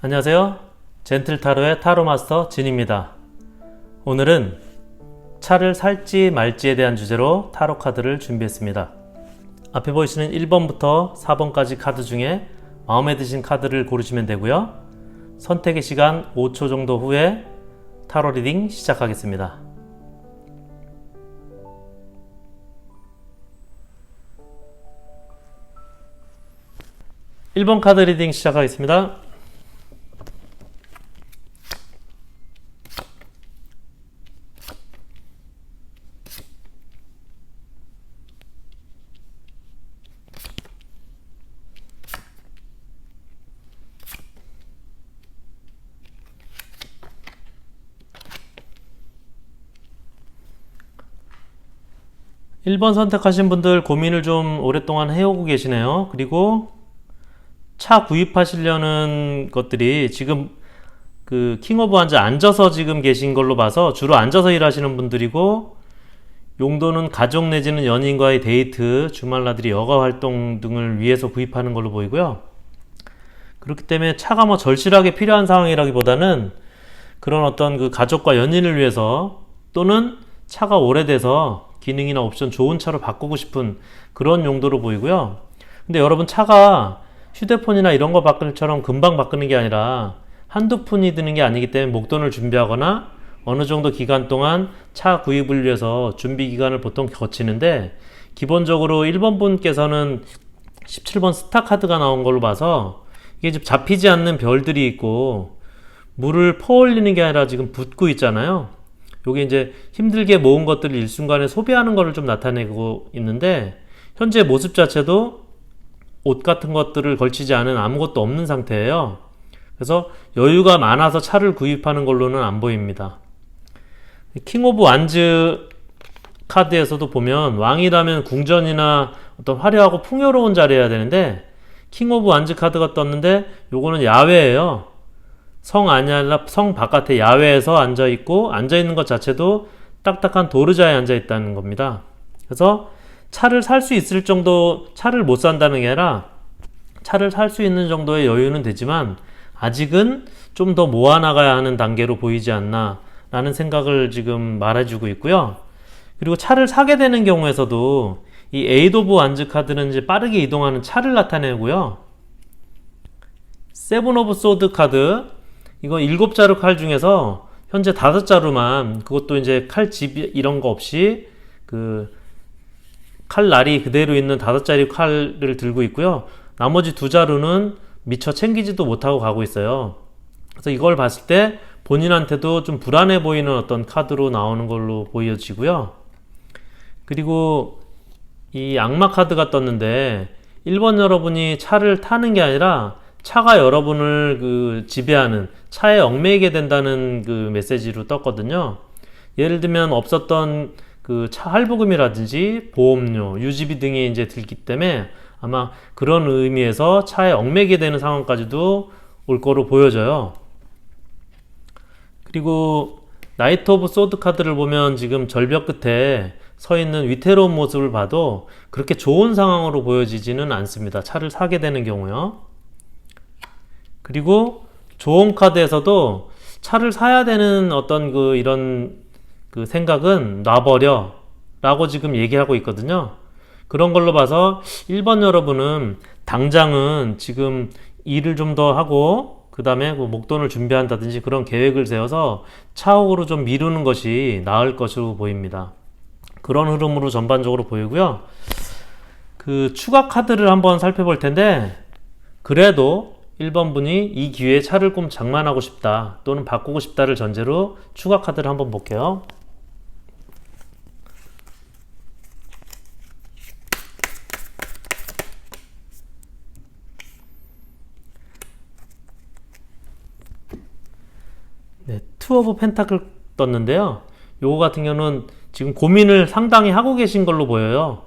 안녕하세요. 젠틀타로의 타로마스터 진입니다. 오늘은 차를 살지 말지에 대한 주제로 타로 카드를 준비했습니다. 앞에 보이시는 1번부터 4번까지 카드 중에 마음에 드신 카드를 고르시면 되고요. 선택의 시간 5초 정도 후에 타로 리딩 시작하겠습니다. (1번) 카드 리딩 시작하겠습니다. 1번 선택하신 분들 고민을 좀 오랫동안 해오고 계시네요. 그리고 차 구입하시려는 것들이 지금 그 킹 오브 환즈 앉아서 지금 계신 걸로 봐서 주로 앉아서 일하시는 분들이고, 용도는 가족 내지는 연인과의 데이트, 주말나들이 여가 활동 등을 위해서 구입하는 걸로 보이고요. 그렇기 때문에 차가 뭐 절실하게 필요한 상황이라기보다는 그런 어떤 그 가족과 연인을 위해서, 또는 차가 오래돼서 기능이나 옵션 좋은 차로 바꾸고 싶은 그런 용도로 보이고요. 근데 여러분, 차가 휴대폰이나 이런 거 바꿀 처럼 금방 바꾸는 게 아니라 한두 푼이 드는 게 아니기 때문에 목돈을 준비하거나 어느 정도 기간 동안 차 구입을 위해서 준비 기간을 보통 거치는데, 기본적으로 1번 분께서는 17번 스타 카드가 나온 걸로 봐서 이게 지금 잡히지 않는 별들이 있고 물을 퍼올리는 게 아니라 지금 붓고 있잖아요. 요게 이제 힘들게 모은 것들을 일순간에 소비하는 것을 좀 나타내고 있는데, 현재 모습 자체도 옷 같은 것들을 걸치지 않은 아무것도 없는 상태예요. 그래서 여유가 많아서 차를 구입하는 걸로는 안 보입니다. 킹 오브 완즈 카드에서도 보면 왕이라면 궁전이나 어떤 화려하고 풍요로운 자리여야 되는데, 킹 오브 완즈 카드가 떴는데 요거는 야외예요. 성 안이 아니라 성 바깥에 야외에서 앉아있고, 앉아있는 것 자체도 딱딱한 도르자에 앉아있다는 겁니다. 그래서 차를 살 수 있을 정도, 차를 못 산다는 게 아니라 차를 살 수 있는 정도의 여유는 되지만 아직은 좀 더 모아나가야 하는 단계로 보이지 않나 라는 생각을 지금 말해주고 있고요. 그리고 차를 사게 되는 경우에서도 이 에이드 오브 완즈 카드는 이제 빠르게 이동하는 차를 나타내고요. 세븐 오브 소드 카드, 이거 7자루 칼 중에서 현재 5자루만, 그것도 이제 칼집 이런 거 없이 그 칼날이 그대로 있는 5자리 칼을 들고 있고요. 나머지 2자루는 미처 챙기지도 못하고 가고 있어요. 그래서 이걸 봤을 때 본인한테도 좀 불안해 보이는 어떤 카드로 나오는 걸로 보여지고요. 그리고 이 악마 카드가 떴는데, 1번 여러분이 차를 타는 게 아니라 차가 여러분을 그 지배하는, 차에 얽매이게 된다는 그 메시지로 떴거든요. 예를 들면 없었던 그 차 할부금이라든지 보험료, 유지비 등이 이제 들기 때문에 아마 그런 의미에서 차에 얽매이게 되는 상황까지도 올 거로 보여져요. 그리고 나이트 오브 소드 카드를 보면 지금 절벽 끝에 서 있는 위태로운 모습을 봐도 그렇게 좋은 상황으로 보여지지는 않습니다. 차를 사게 되는 경우요. 그리고 조언 카드에서도 차를 사야 되는 어떤 그 이런 그 생각은 놔버려 라고 지금 얘기하고 있거든요. 그런 걸로 봐서 1번 여러분은 당장은 지금 일을 좀 더 하고 그 다음에 뭐 목돈을 준비한다든지 그런 계획을 세워서 차후로 좀 미루는 것이 나을 것으로 보입니다. 그런 흐름으로 전반적으로 보이고요. 그 추가 카드를 한번 살펴볼 텐데, 그래도 1번 분이 이 기회에 차를 좀 장만하고 싶다 또는 바꾸고 싶다를 전제로 추가 카드를 한번 볼게요. 네, 투 오브 펜타클 떴는데요. 요거 같은 경우는 지금 고민을 상당히 하고 계신 걸로 보여요.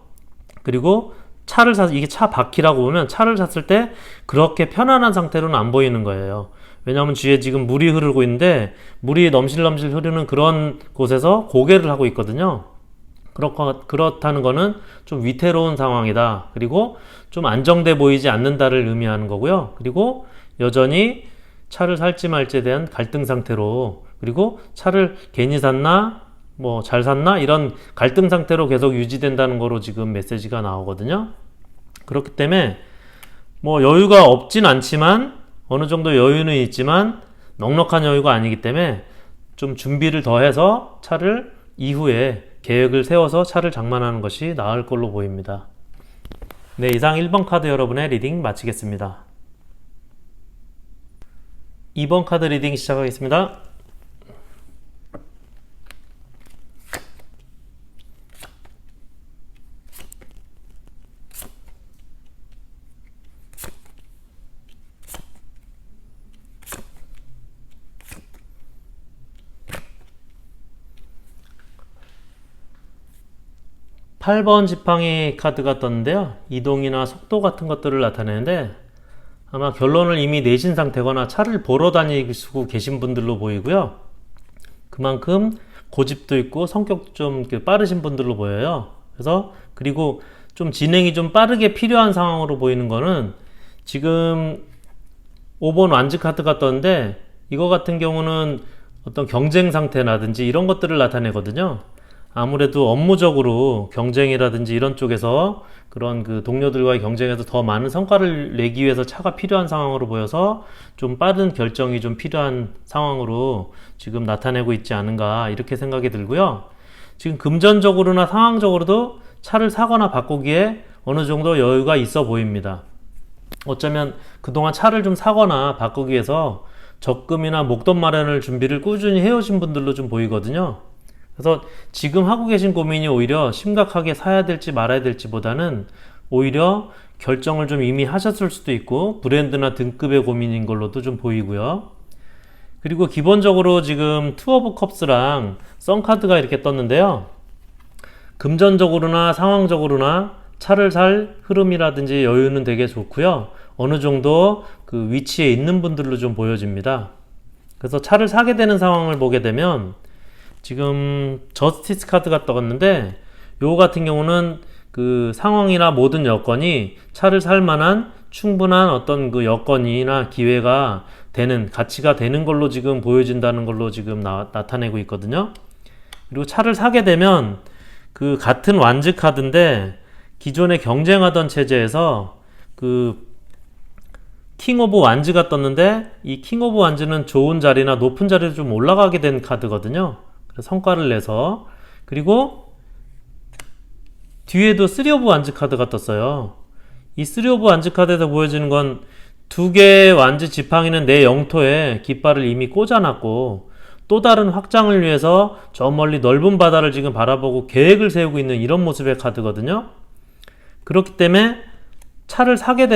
그리고 차를 사서, 이게 차 바퀴라고 보면 차를 샀을 때 그렇게 편안한 상태로는 안 보이는 거예요. 왜냐하면 뒤에 지금 물이 흐르고 있는데, 물이 넘실넘실 흐르는 그런 곳에서 고개를 하고 있거든요. 그렇다는 거는 좀 위태로운 상황이다. 그리고 좀 안정돼 보이지 않는다를 의미하는 거고요. 그리고 여전히 차를 살지 말지에 대한 갈등 상태로, 그리고 차를 괜히 샀나 뭐 잘 샀나 이런 갈등 상태로 계속 유지된다는 거로 지금 메시지가 나오거든요. 그렇기 때문에 뭐 여유가 없진 않지만 어느 정도 여유는 있지만 넉넉한 여유가 아니기 때문에 좀 준비를 더 해서 차를 이후에 계획을 세워서 차를 장만하는 것이 나을 걸로 보입니다. 네, 이상 1번 카드 여러분의 리딩 마치겠습니다. 2번 카드 리딩 시작하겠습니다. 8번 지팡이 카드가 떴는데요. 이동이나 속도 같은 것들을 나타내는데 아마 결론을 이미 내신 상태거나 차를 보러 다니고 계신 분들로 보이고요. 그만큼 고집도 있고 성격도 좀 빠르신 분들로 보여요. 그래서 그리고 좀 진행이 좀 빠르게 필요한 상황으로 보이는 거는 지금 5번 완즈 카드가 떴는데 이거 같은 경우는 어떤 경쟁 상태라든지 이런 것들을 나타내거든요. 아무래도 업무적으로 경쟁이라든지 이런 쪽에서 그런 그 동료들과의 경쟁에서 더 많은 성과를 내기 위해서 차가 필요한 상황으로 보여서 좀 빠른 결정이 좀 필요한 상황으로 지금 나타내고 있지 않은가 이렇게 생각이 들고요. 지금 금전적으로나 상황적으로도 차를 사거나 바꾸기에 어느 정도 여유가 있어 보입니다. 어쩌면 그동안 차를 좀 사거나 바꾸기 위해서 적금이나 목돈 마련을 준비를 꾸준히 해오신 분들로 좀 보이거든요. 그래서 지금 하고 계신 고민이 오히려 심각하게 사야 될지 말아야 될지 보다는 오히려 결정을 좀 이미 하셨을 수도 있고 브랜드나 등급의 고민인 걸로도 좀 보이고요. 그리고 기본적으로 지금 투 오브 컵스랑 썬카드가 이렇게 떴는데요. 금전적으로나 상황적으로나 차를 살 흐름이라든지 여유는 되게 좋고요. 어느 정도 그 위치에 있는 분들로 좀 보여집니다. 그래서 차를 사게 되는 상황을 보게 되면 지금 저스티스 카드가 떠갔는데 요 같은 경우는 그 상황이나 모든 여건이 차를 살 만한 충분한 어떤 그 여건이나 기회가 되는 가치가 되는 걸로 지금 보여진다는 걸로 지금 나타내고 있거든요. 그리고 차를 사게 되면 그 같은 완즈 카드인데 기존에 경쟁하던 체제에서 그 킹 오브 완즈가 떴는데 이 킹 오브 완즈는 좋은 자리나 높은 자리로 좀 올라가게 된 카드거든요. 성과를 내서. 그리고 뒤에도 3 오브 완즈 카드가 떴어요. 이 3 오브 완즈 카드에서 보여지는 건 두 개의 완즈 지팡이는 내 영토에 깃발을 이미 꽂아놨고 또 다른 확장을 위해서 저 멀리 넓은 바다를 지금 바라보고 계획을 세우고 있는 이런 모습의 카드거든요. 그렇기 때문에 차를 사게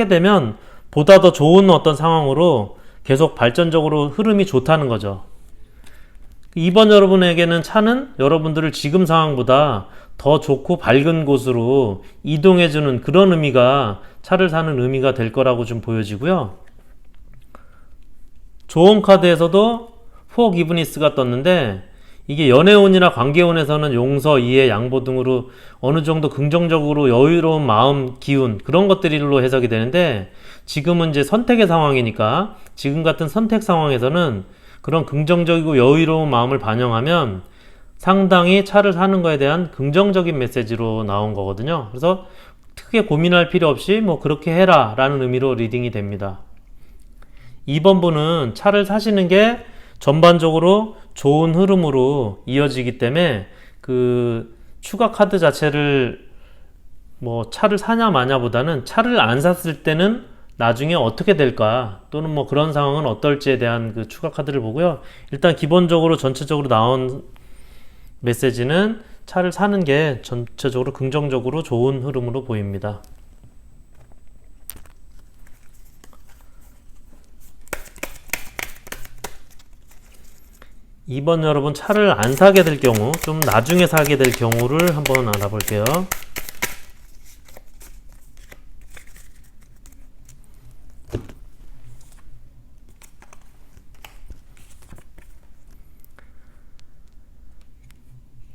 되면 보다 더 좋은 어떤 상황으로 계속 발전적으로 흐름이 좋다는 거죠. 2번 여러분에게는 차는 여러분들을 지금 상황보다 더 좋고 밝은 곳으로 이동해주는 그런 의미가 차를 사는 의미가 될 거라고 좀 보여지고요. 조언 카드에서도 4 기브니스가 떴는데 이게 연애운이나 관계운에서는 용서, 이해, 양보 등으로 어느 정도 긍정적으로 여유로운 마음, 기운 그런 것들로 해석이 되는데 지금은 이제 선택의 상황이니까 지금 같은 선택 상황에서는 그런 긍정적이고 여유로운 마음을 반영하면 상당히 차를 사는 거에 대한 긍정적인 메시지로 나온 거거든요. 그래서 크게 고민할 필요 없이 뭐 그렇게 해라 라는 의미로 리딩이 됩니다. 2번 분은 차를 사시는 게 전반적으로 좋은 흐름으로 이어지기 때문에 그 추가 카드 자체를 뭐 차를 사냐 마냐 보다는 차를 안 샀을 때는 나중에 어떻게 될까 또는 뭐 그런 상황은 어떨지에 대한 그 추가 카드를 보고요. 일단 기본적으로 전체적으로 나온 메시지는 차를 사는 게 전체적으로 긍정적으로 좋은 흐름으로 보입니다. 2번 여러분 차를 안 사게 될 경우 좀 나중에 사게 될 경우를 한번 알아볼게요.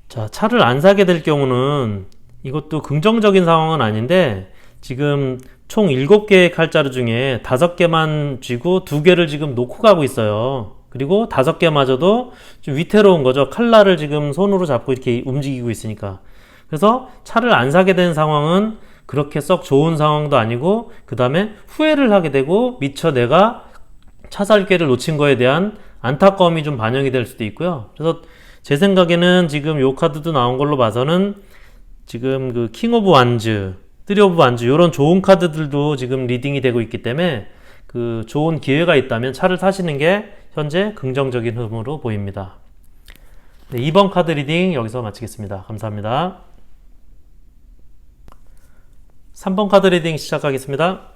자, 차를 안 사게 될 경우는 이것도 긍정적인 상황은 아닌데 지금 총 7개의 칼자루 중에 5개만 쥐고 2개를 지금 놓고 가고 있어요. 그리고 5개마저도 좀 위태로운 거죠. 칼날을 지금 손으로 잡고 이렇게 움직이고 있으니까. 그래서 차를 안 사게 된 상황은 그렇게 썩 좋은 상황도 아니고, 그 다음에 후회를 하게 되고 미처 내가 차 살 기회를 놓친 거에 대한 안타까움이 좀 반영이 될 수도 있고요. 그래서 제 생각에는 지금 요 카드도 나온 걸로 봐서는 지금 그 킹 오브 완즈, 쓰리 오브 완즈 이런 좋은 카드들도 지금 리딩이 되고 있기 때문에 그 좋은 기회가 있다면 차를 사시는 게 현재 긍정적인 흐름으로 보입니다. 네, 2번 카드 리딩 여기서 마치겠습니다. 감사합니다. 3번 카드 리딩 시작하겠습니다.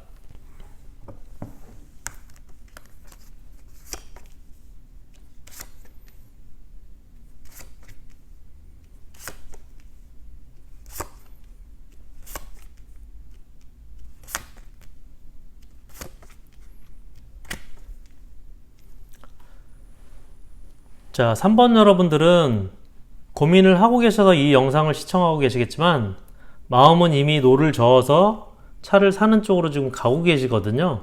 자, 3번 여러분들은 고민을 하고 계셔서 이 영상을 시청하고 계시겠지만 마음은 이미 노를 저어서 차를 사는 쪽으로 지금 가고 계시거든요.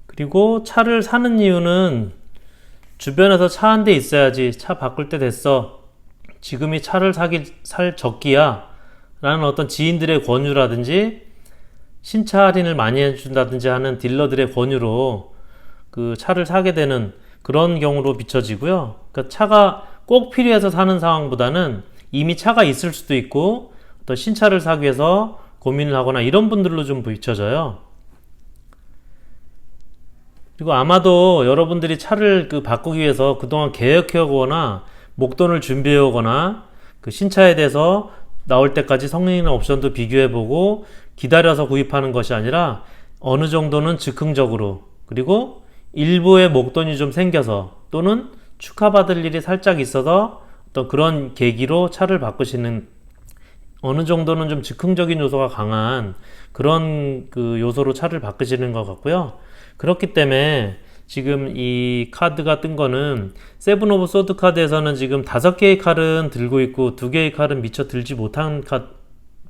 그리고 차를 사는 이유는 주변에서 차 한 대 있어야지, 차 바꿀 때 됐어, 지금이 차를 살 적기야 라는 어떤 지인들의 권유라든지 신차 할인을 많이 해준다든지 하는 딜러들의 권유로 그 차를 사게 되는 그런 경우로 비춰지고요. 그러니까 차가 꼭 필요해서 사는 상황보다는 이미 차가 있을 수도 있고 어떤 신차를 사기 위해서 고민을 하거나 이런 분들로 좀 비춰져요. 그리고 아마도 여러분들이 차를 바꾸기 위해서 그동안 계획해 오거나 목돈을 준비해 오거나 그 신차에 대해서 나올 때까지 성능이나 옵션도 비교해 보고 기다려서 구입하는 것이 아니라 어느 정도는 즉흥적으로, 그리고 일부의 목돈이 좀 생겨서 또는 축하받을 일이 살짝 있어서 어떤 그런 계기로 차를 바꾸시는, 어느 정도는 좀 즉흥적인 요소가 강한 그런 그 요소로 차를 바꾸시는 것 같고요. 그렇기 때문에 지금 이 카드가 뜬 거는 세븐 오브 소드 카드에서는 지금 5개의 칼은 들고 있고 2개의 칼은 미처 들지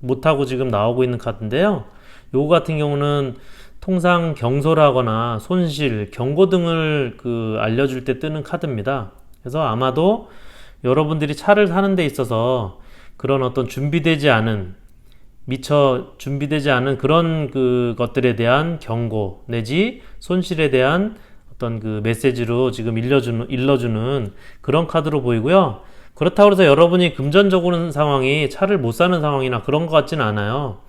못하고 지금 나오고 있는 카드인데요. 요거 같은 경우는 통상 경솔하거나 손실, 경고 등을 알려줄 때 뜨는 카드입니다. 그래서 아마도 여러분들이 차를 사는 데 있어서 그런 어떤 미처 준비되지 않은 그런 것들에 대한 경고 내지 손실에 대한 어떤 그 메시지로 지금 일러주는 그런 카드로 보이고요. 그렇다고 해서 여러분이 금전적으로 상황이 차를 못 사는 상황이나 그런 것 같지는 않아요.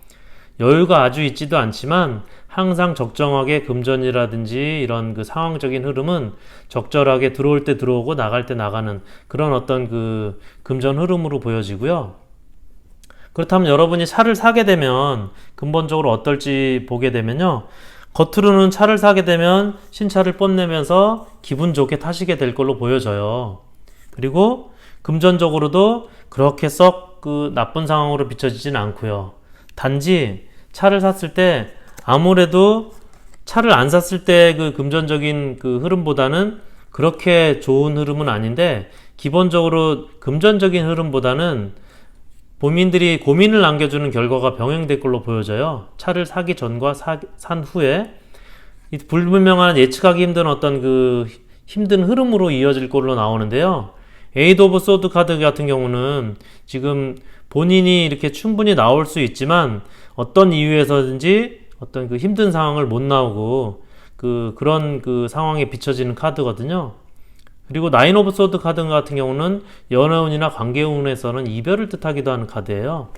여유가 아주 있지도 않지만 항상 적정하게 금전이라든지 이런 그 상황적인 흐름은 적절하게 들어올 때 들어오고 나갈 때 나가는 그런 어떤 그 금전 흐름으로 보여지고요. 그렇다면 여러분이 차를 사게 되면 근본적으로 어떨지 보게 되면요, 겉으로는 차를 사게 되면 신차를 뽐내면서 기분 좋게 타시게 될 걸로 보여져요. 그리고 금전적으로도 그렇게 썩 나쁜 상황으로 비춰지진 않고요. 단지 차를 샀을 때 아무래도 차를 안 샀을 때 그 금전적인 그 흐름보다는 그렇게 좋은 흐름은 아닌데, 기본적으로 금전적인 흐름보다는 본인들이 고민을 남겨주는 결과가 병행될 걸로 보여져요. 차를 사기 전과 산 후에 이 불분명한 예측하기 힘든 어떤 그 힘든 흐름으로 이어질 걸로 나오는데요. 에이드 오브 소드 카드 같은 경우는 지금 본인이 이렇게 충분히 나올 수 있지만 어떤 이유에서든지 어떤 그 힘든 상황을 못 나오고 그런 그 상황에 비춰지는 카드거든요. 그리고 나인 오브 소드 카드 같은 경우는 연애운이나 관계운에서는 이별을 뜻하기도 하는 카드예요.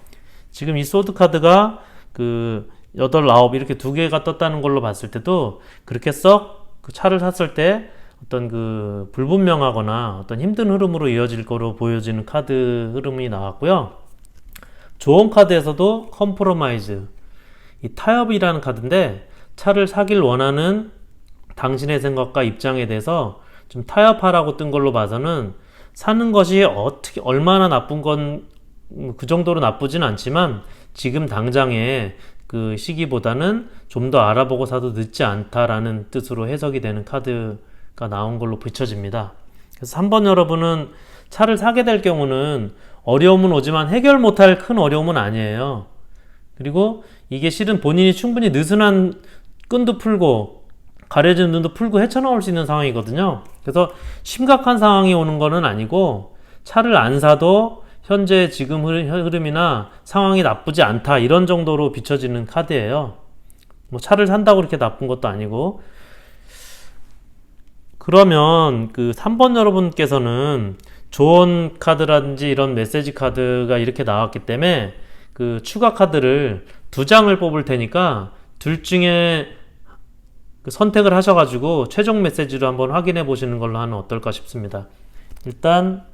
지금 이 소드 카드가 8, 9 이렇게 2개가 떴다는 걸로 봤을 때도 그렇게 썩 그 차를 샀을 때 어떤 그 불분명하거나 어떤 힘든 흐름으로 이어질 거로 보여지는 카드 흐름이 나왔고요. 조언 카드에서도 컴프로마이즈, 이 타협이라는 카드인데, 차를 사길 원하는 당신의 생각과 입장에 대해서 좀 타협하라고 뜬 걸로 봐서는 사는 것이 얼마나 나쁜 건 그 정도로 나쁘진 않지만 지금 당장의 그 시기보다는 좀 더 알아보고 사도 늦지 않다라는 뜻으로 해석이 되는 카드가 나온 걸로 비춰집니다. 그래서 3번 여러분은 차를 사게 될 경우는 어려움은 오지만 해결 못할 큰 어려움은 아니에요. 그리고 이게 실은 본인이 충분히 느슨한 끈도 풀고 가려진 눈도 풀고 헤쳐나올 수 있는 상황이거든요. 그래서 심각한 상황이 오는 거는 아니고 차를 안 사도 현재 지금 흐름이나 상황이 나쁘지 않다 이런 정도로 비춰지는 카드예요. 뭐 차를 산다고 그렇게 나쁜 것도 아니고. 그러면 그 3번 여러분께서는 조언 카드라든지 이런 메시지 카드가 이렇게 나왔기 때문에 그 추가 카드를 2장을 뽑을 테니까 둘 중에 그 선택을 하셔가지고 최종 메시지로 한번 확인해 보시는 걸로 하면 어떨까 싶습니다. 일단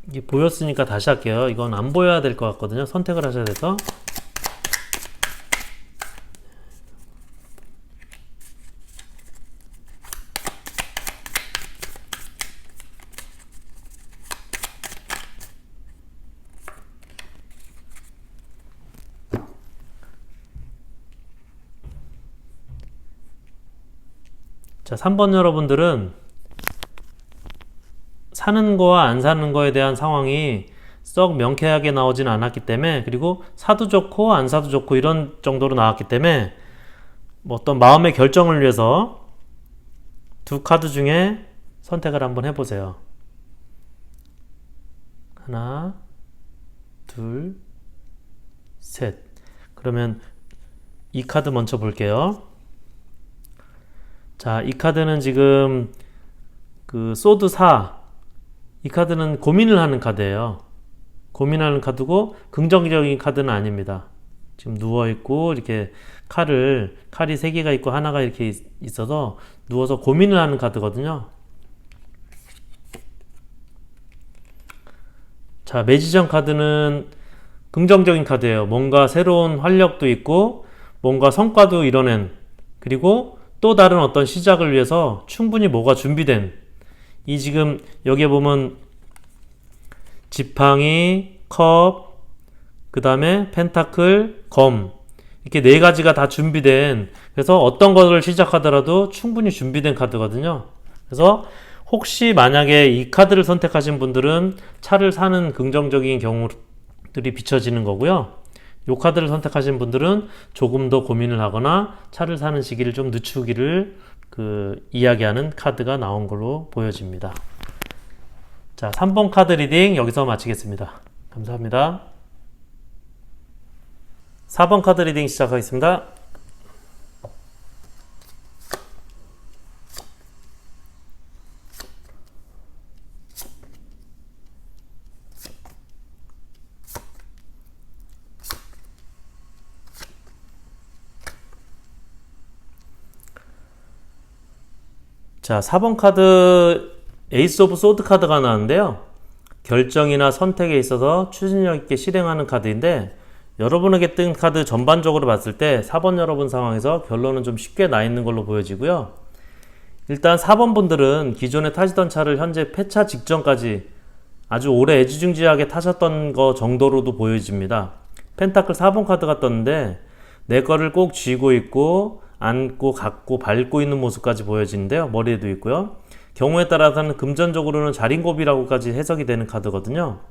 이게 보였으니까 다시 할게요. 이건 안 보여야 될 것 같거든요. 선택을 하셔야 돼서. 자, 3번 여러분들은 사는 거와 안 사는 거에 대한 상황이 썩 명쾌하게 나오진 않았기 때문에, 그리고 사도 좋고 안 사도 좋고 이런 정도로 나왔기 때문에 뭐 어떤 마음의 결정을 위해서 두 카드 중에 선택을 한번 해보세요. 하나, 둘, 셋. 그러면 이 카드 먼저 볼게요. 자, 이 카드는 지금 그 소드 4, 이 카드는 고민을 하는 카드예요. 고민하는 카드고 긍정적인 카드는 아닙니다. 지금 누워있고 이렇게 칼이 3개가 있고 하나가 이렇게 있어서 누워서 고민을 하는 카드거든요. 자, 매지정 카드는 긍정적인 카드예요. 뭔가 새로운 활력도 있고 뭔가 성과도 이뤄낸, 그리고 또 다른 어떤 시작을 위해서 충분히 뭐가 준비된, 이 지금 여기에 보면 지팡이, 컵, 그 다음에 펜타클, 검, 이렇게 4가지가 다 준비된, 그래서 어떤 것을 시작하더라도 충분히 준비된 카드거든요. 그래서 혹시 만약에 이 카드를 선택하신 분들은 차를 사는 긍정적인 경우들이 비춰지는 거고요. 이 카드를 선택하신 분들은 조금 더 고민을 하거나 차를 사는 시기를 좀 늦추기를 이야기하는 카드가 나온 걸로 보여집니다. 자, 3번 카드 리딩 여기서 마치겠습니다. 감사합니다. 4번 카드 리딩 시작하겠습니다. 자, 4번 카드 에이스 오브 소드 카드가 나왔는데요. 결정이나 선택에 있어서 추진력 있게 실행하는 카드인데, 여러분에게 뜬 카드 전반적으로 봤을 때 4번 여러분 상황에서 결론은 좀 쉽게 나 있는 걸로 보여지고요. 일단 4번 분들은 기존에 타시던 차를 현재 폐차 직전까지 아주 오래 애지중지하게 타셨던 거 정도로도 보여집니다. 펜타클 4번 카드가 떴는데 내 거를 꼭 쥐고 있고 안고 갖고 밟고 있는 모습까지 보여지는데요. 머리에도 있고요. 경우에 따라서는 금전적으로는 자린고비라고까지 해석이 되는 카드거든요.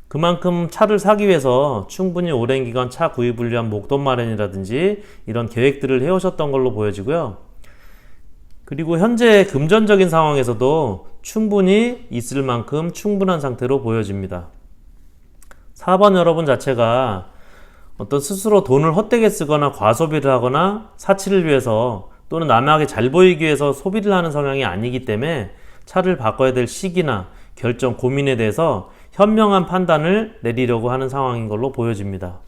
그만큼 차를 사기 위해서 충분히 오랜 기간 차 구입을 위한 목돈 마련이라든지 이런 계획들을 해오셨던 걸로 보여지고요. 그리고 현재 금전적인 상황에서도 충분히 있을 만큼 충분한 상태로 보여집니다. 4번 여러분 자체가 어떤 스스로 돈을 헛되게 쓰거나 과소비를 하거나 사치를 위해서 또는 남에게 잘 보이기 위해서 소비를 하는 성향이 아니기 때문에 차를 바꿔야 될 시기나 결정, 고민에 대해서 현명한 판단을 내리려고 하는 상황인 걸로 보여집니다.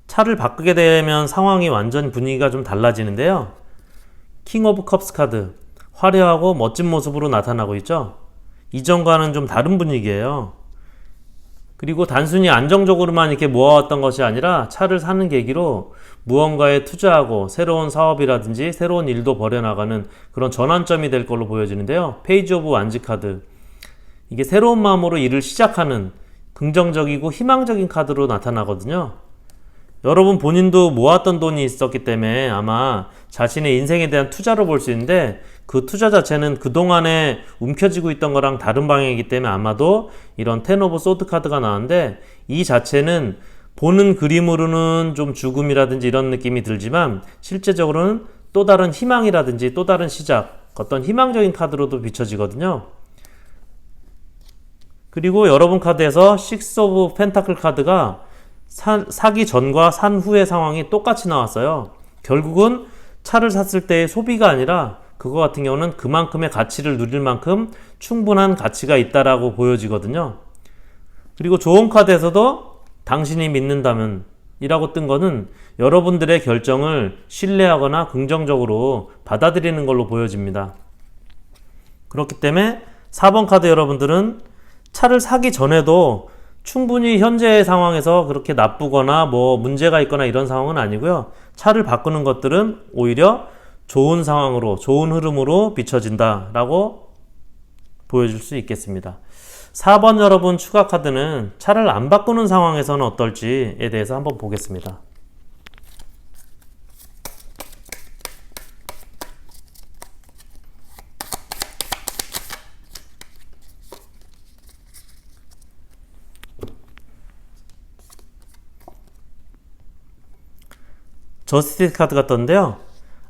차를 바꾸게 되면 상황이 완전 분위기가 좀 달라지는데요. 킹 오브 컵스 카드, 화려하고 멋진 모습으로 나타나고 있죠. 이전과는 좀 다른 분위기예요. 그리고 단순히 안정적으로만 이렇게 모아왔던 것이 아니라 차를 사는 계기로 무언가에 투자하고 새로운 사업이라든지 새로운 일도 벌여나가는 그런 전환점이 될 걸로 보여지는데요. 페이지 오브 완지 카드, 이게 새로운 마음으로 일을 시작하는 긍정적이고 희망적인 카드로 나타나거든요. 여러분 본인도 모았던 돈이 있었기 때문에 아마 자신의 인생에 대한 투자로 볼 수 있는데 그 투자 자체는 그동안에 움켜쥐고 있던 거랑 다른 방향이기 때문에 아마도 이런 텐 오브 소드 카드가 나왔는데 이 자체는 보는 그림으로는 좀 죽음이라든지 이런 느낌이 들지만 실제적으로는 또 다른 희망이라든지 또 다른 시작, 어떤 희망적인 카드로도 비춰지거든요. 그리고 여러분 카드에서 식스 오브 펜타클 카드가 사기 전과 산 후의 상황이 똑같이 나왔어요. 결국은 차를 샀을 때의 소비가 아니라 그거 같은 경우는 그만큼의 가치를 누릴 만큼 충분한 가치가 있다라고 보여지거든요. 그리고 좋은 카드에서도 당신이 믿는다면 이라고 뜬 거는 여러분들의 결정을 신뢰하거나 긍정적으로 받아들이는 걸로 보여집니다. 그렇기 때문에 4번 카드 여러분들은 차를 사기 전에도 충분히 현재의 상황에서 그렇게 나쁘거나 뭐 문제가 있거나 이런 상황은 아니고요. 차를 바꾸는 것들은 오히려 좋은 상황으로, 좋은 흐름으로 비춰진다 라고 보여줄 수 있겠습니다. 4번 여러분 추가 카드는 차를 안 바꾸는 상황에서는 어떨지에 대해서 한번 보겠습니다. 저스티스 카드가 떴는데요.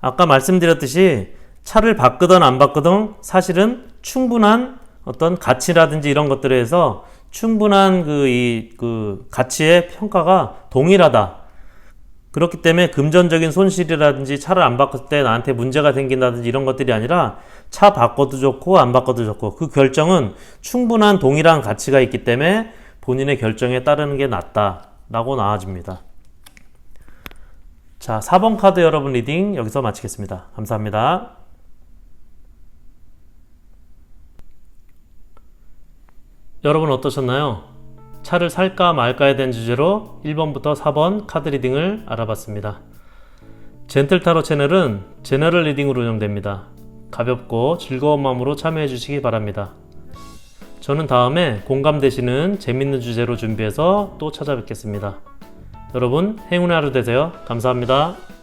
아까 말씀드렸듯이 차를 바꾸든 안 바꾸든 사실은 충분한 어떤 가치라든지 이런 것들에 대해서 충분한 그 가치의 평가가 동일하다. 그렇기 때문에 금전적인 손실이라든지 차를 안 바꿀 때 나한테 문제가 생긴다든지 이런 것들이 아니라 차 바꿔도 좋고 안 바꿔도 좋고 그 결정은 충분한 동일한 가치가 있기 때문에 본인의 결정에 따르는 게 낫다라고 나와집니다. 자, 4번 카드 여러분 리딩 여기서 마치겠습니다. 감사합니다. 여러분 어떠셨나요? 차를 살까 말까에 대한 주제로 1번부터 4번 카드 리딩을 알아봤습니다. 젠틀타로 채널은 제너럴 리딩으로 운영됩니다. 가볍고 즐거운 마음으로 참여해 주시기 바랍니다. 저는 다음에 공감되시는 재밌는 주제로 준비해서 또 찾아뵙겠습니다. 여러분 행운의 하루 되세요. 감사합니다.